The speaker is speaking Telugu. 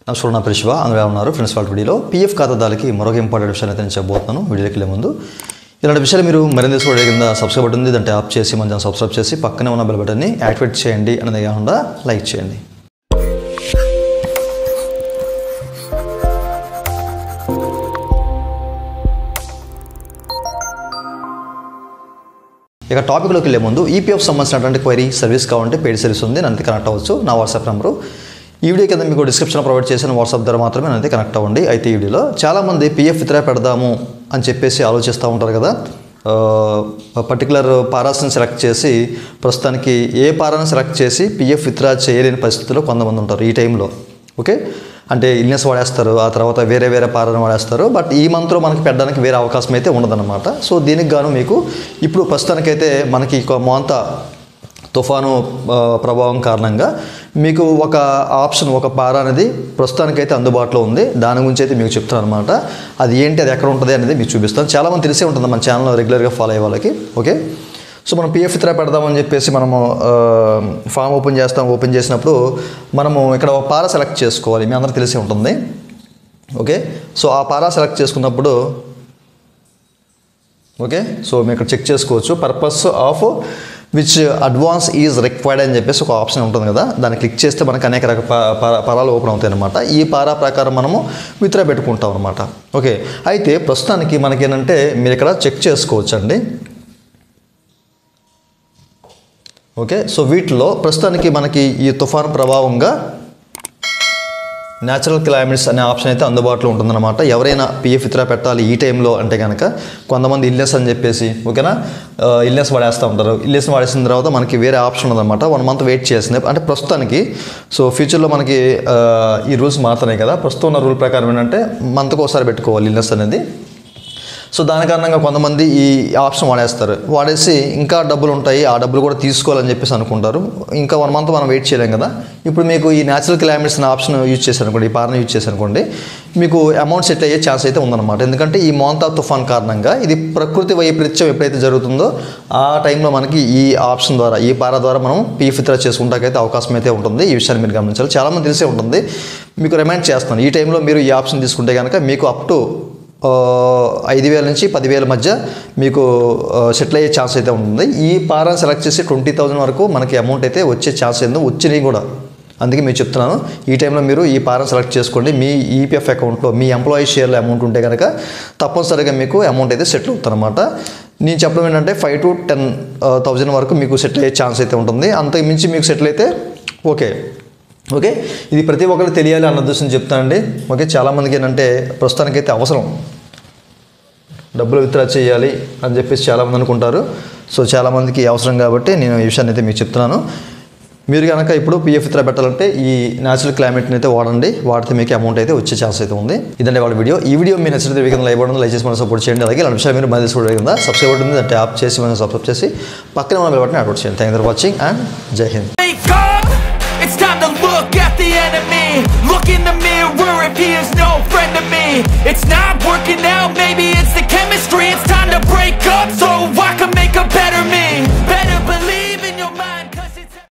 నమస్కారం, నా పేరు శివ. అందులో ఉన్నారు ఫ్రెండ్స్. వాళ్ళ వీడియోలో పీఎఫ్ ఖాతాదారులకి మరొక ఇంపార్టెంట్ విషయాన్ని అయితే నేను చెప్పబోతున్నాను. వీడియోకి వెళ్ళే ముందు ఇలాంటి విషయాలు మీరు మరింత తెలుసుకోవడం కింద సబ్స్క్రైబ్ బటన్ ఉంది, దాన్ని ట్యాప్ చేసి మన ఛానల్ సబ్స్క్రైబ్ చేసి పక్కనే ఉన్న బెల్ బటన్ని యాక్టివేట్ చేయండి. అనేది కాకుండా లైక్ చేయండి. ఇక టాపిక్లోకి వెళ్ళే ముందు ఈపీఎఫ్ సంబంధించినటువంటి క్వైరీ సర్వీస్ కావాలంటే పెయిడ్ సర్వీస్ ఉంది, నన్ను కనెక్ట్ అవ్వచ్చు. నా వాట్సాప్ నెంబరు ఈ వీడియో కింద మీకు డిస్క్రిప్షన్లో ప్రొవైడ్ చేసిన వాట్సాప్ ద్వారా మాత్రమే నన్ను కనెక్ట్ అవ్వండి. అయితే ఈ వీడియోలో చాలామంది పీఎఫ్ విత్డ్రా పెడదాము అని చెప్పేసి ఆలోచిస్తూ ఉంటారు కదా. పర్టికులర్ పారాస్ని సెలెక్ట్ చేసి ప్రస్తుతానికి ఏ పారాని సెలెక్ట్ చేసి పీఎఫ్ విత్డ్రా చేయలేని పరిస్థితుల్లో కొంతమంది ఉంటారు ఈ టైంలో. ఓకే, అంటే ఇల్నెస్ వాడేస్తారు, ఆ తర్వాత వేరే పారాని వాడేస్తారు. బట్ ఈ మంత్లో మనకి పెట్టడానికి వేరే అవకాశం అయితే ఉండదన్నమాట. సో దీనికి గాను మీకు ఇప్పుడు ప్రస్తుతానికైతే మనకి మోంతా తుఫాను ప్రభావం కారణంగా మీకు ఒక ఆప్షన్, ఒక పారా అనేది ప్రస్తుతానికైతే అందుబాటులో ఉంది. దాని గురించి అయితే మీకు చెప్తాను అనమాట. అది ఏంటి, అది ఎక్కడ ఉంటుంది అనేది మీకు చూపిస్తాను. చాలామంది తెలిసే ఉంటుంది మన ఛానల్ రెగ్యులర్గా ఫాలో అయ్యే వాళ్ళకి. ఓకే, సో మనం పీఎఫ్ విత్డ్రా పెడదామని చెప్పేసి మనము ఫామ్ ఓపెన్ చేస్తాం. ఓపెన్ చేసినప్పుడు మనము ఇక్కడ ఒక పారా సెలెక్ట్ చేసుకోవాలి. మీ అందరికీ తెలిసే ఉంటుంది. ఓకే, సో ఆ పారా సెలెక్ట్ చేసుకున్నప్పుడు ఓకే, సో మీరు ఇక్కడ చెక్ చేసుకోవచ్చు. Purpose of which advance is required అని చెప్పేసి ఒక ఆప్షన్ ఉంటుంది కదా, దాన్ని క్లిక్ చేస్తే మనకు అనేక పారాలు ఓపెన్ అవుతాయి అనమాట. ఈ పారా ప్రకారం మనము విత్డ్రా పెట్టుకుంటాం అనమాట. ఓకే, అయితే ప్రస్తుతానికి మనకేంటంటే మీరు ఇక్కడ చెక్ చేసుకోవచ్చు అండి. ఓకే, సో వీటిలో ప్రస్తుతానికి మనకి ఈ తుఫాను ప్రభావంగా న్యాచురల్ క్లైమేట్స్ అనే ఆప్షన్ అయితే అందుబాటులో ఉంటుందన్నమాట. ఎవరైనా పీఎఫ్ విత్డ్రా పెట్టాలి ఈ టైంలో అంటే కనుక కొంతమంది ఇల్నెస్ అని చెప్పేసి ఓకేనా ఇల్నెస్ వాడేస్తూ ఉంటారు. ఇల్నెస్ వాడేసిన తర్వాత మనకి వేరే ఆప్షన్ ఉందన్నమాట. 1 మంత్ వెయిట్ చేసింది అంటే ప్రస్తుతానికి. సో ఫ్యూచర్లో మనకి ఈ రూల్స్ మారుతున్నాయి కదా. ప్రస్తుతం ఉన్న రూల్ ప్రకారం ఏంటంటే మంత్కి ఒకసారి పెట్టుకోవాలి ఇల్నెస్ అనేది. సో దాని కారణంగా కొంతమంది ఈ ఆప్షన్ వాడేస్తారు. వాడేసి ఇంకా డబ్బులు ఉంటాయి, ఆ డబ్బులు కూడా తీసుకోవాలని చెప్పేసి అనుకుంటారు. ఇంకా 1 మంత్ మనం వెయిట్ చేయలేం కదా. ఇప్పుడు మీకు ఈ న్యాచురల్ క్లైమేట్స్ అనే ఆప్షన్ యూజ్ చేశారనుకోండి, ఈ పార్ని యూజ్ చేశారనుకోండి, మీకు అమౌంట్ సెట్ అయ్యే ఛాన్స్ అయితే ఉందన్నమాట. ఎందుకంటే ఈ మోంతా తుఫాన్ కారణంగా ఇది ప్రకృతి వైపరీత్యం ఎప్పుడైతే జరుగుతుందో ఆ టైంలో మనకి ఈ ఆప్షన్ ద్వారా, ఈ పారా ద్వారా మనం పీఎఫ్ విత్డ్రా చేసుకుంటాకైతే అవకాశం అయితే ఉంటుంది. ఈ విషయాన్ని మీరు గమనించాలి. చాలామంది తెలిసే ఉంటుంది. మీకు రిమైండ్ చేస్తాను, ఈ టైంలో మీరు ఈ ఆప్షన్ తీసుకుంటే కనుక మీకు అప్ టు 5,000 నుంచి 10,000 మధ్య మీకు సెటిల్ అయ్యే ఛాన్స్ అయితే ఉంటుంది. ఈ పారాని సెలెక్ట్ చేసి 20,000 వరకు మనకి అమౌంట్ అయితే వచ్చే ఛాన్స్ ఏందో వచ్చినాయి కూడా. అందుకే మీరు చెప్తున్నాను, ఈ టైంలో మీరు ఈ పారాని సెలెక్ట్ చేసుకోండి. మీ ఈపీఎఫ్ అకౌంట్లో మీ ఎంప్లాయీ షేర్లో అమౌంట్ ఉంటే కనుక తప్పనిసరిగా మీకు అమౌంట్ అయితే సెటిల్ అవుతుంది అనమాట. నేను చెప్పడం ఏంటంటే 5,000 to 10,000 వరకు మీకు సెటిల్ అయ్యే ఛాన్స్ అయితే ఉంటుంది. అంతకు మించి మీకు సెటిల్ అయితే ఓకే. ఇది ప్రతి ఒక్కరికి తెలియాలి అన్న ఉద్దేశం చెప్తానండి. ఓకే, చాలామందికి ఏంటంటే ప్రస్తుతానికైతే అవసరం, డబ్బులు విత్డ్రా చేయాలి అని చెప్పేసి చాలామంది అనుకుంటారు. సో చాలామందికి అవసరం కాబట్టి నేను ఈ విషయాన్ని అయితే మీకు చెప్తున్నాను. మీరు కనుక ఇప్పుడు పీఎఫ్ విత్డ్రా పెట్టాలంటే ఈ న్యాచురల్ క్లైమేట్ని అయితే వాడండి. వాడితే మీకు అమౌంట్ అయితే వచ్చే ఛాన్స్ అయితే ఉంది. ఇదంటే వాళ్ళ వీడియో. ఈ వీడియో మీరు నచ్చితే వీకెండ్ లైక్ బటన్ లైక్ చేసి మనం సపోర్ట్ చేయండి. అలాగే ఇలాంటి విషయాలు మీరు మళ్ళీ తీసుకోవడం కింద సబ్స్క్రైబ్ బటన్ ఉంది, దాన్ని ట్యాప్ చేసి మనం సబ్స్క్రైబ్ చేసి పక్కన ఉన్న బెల్ బటన్ యాక్టివేట్ చేయండి. Thank you for watching and జై Hind. It's time to look at the enemy. Look in the mirror if he is no friend to me. It's not working out, maybe